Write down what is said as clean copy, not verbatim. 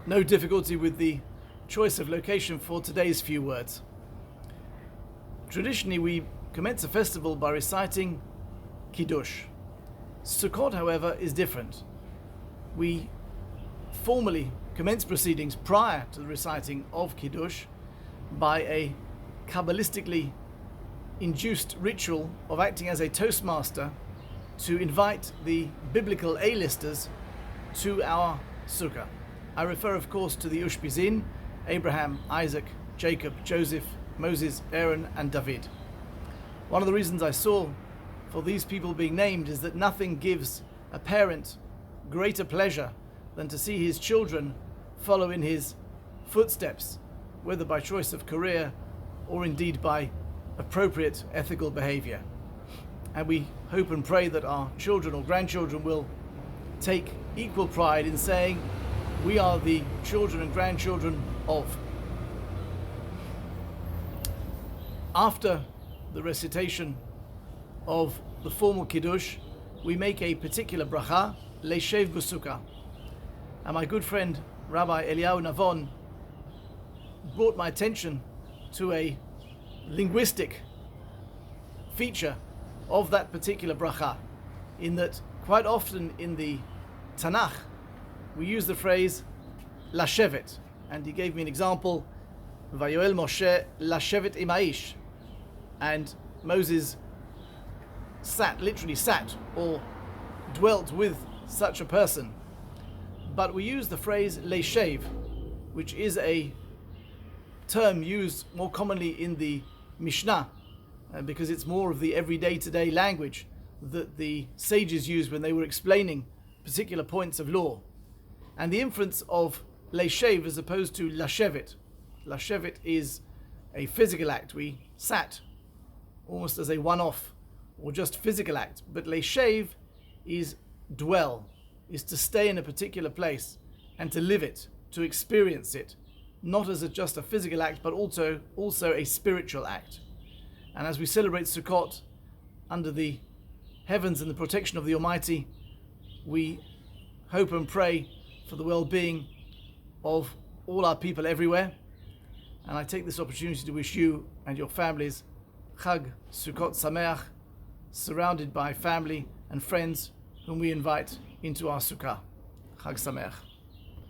no difficulty with the choice of location for today's few words. Traditionally, we commence a festival by reciting Kiddush. Sukkot, however, is different. We formally commence proceedings prior to the reciting of Kiddush by a Kabbalistically induced ritual of acting as a toastmaster to invite the biblical A-listers to our sukkah. I refer, of course, to the Ushpizin, Abraham, Isaac, Jacob, Joseph, Moses, Aaron, and David. One of the reasons I saw for these people being named is that nothing gives a parent greater pleasure than to see his children follow in his footsteps, whether by choice of career or indeed by appropriate ethical behavior. And we hope and pray that our children or grandchildren will take equal pride in saying, we are the children and grandchildren of. After the recitation of the formal Kiddush, we make a particular bracha, Leishev B'Sukkah. And my good friend Rabbi Eliyahu Navon brought my attention to a linguistic feature of that particular bracha, in that quite often in the Tanakh we use the phrase lashevet, and he gave me an example, Vayoel Moshe lashevet im haish, and Moses literally sat or dwelt with such a person. But we use the phrase leishev, which is a term used more commonly in the Mishnah, because it's more of the everyday today language that the sages used when they were explaining particular points of law. And the inference of leishev as opposed to lashevet. Lashevet is a physical act. We sat almost as a one-off or just physical act. But leishev is dwell, is to stay in a particular place and to live it, to experience it, not as just a physical act, but also a spiritual act. And as we celebrate Sukkot under the heavens and the protection of the Almighty, we hope and pray for the well-being of all our people everywhere. And I take this opportunity to wish you and your families Chag Sukkot Sameach, surrounded by family and friends whom we invite into our Sukkah. Chag Sameach.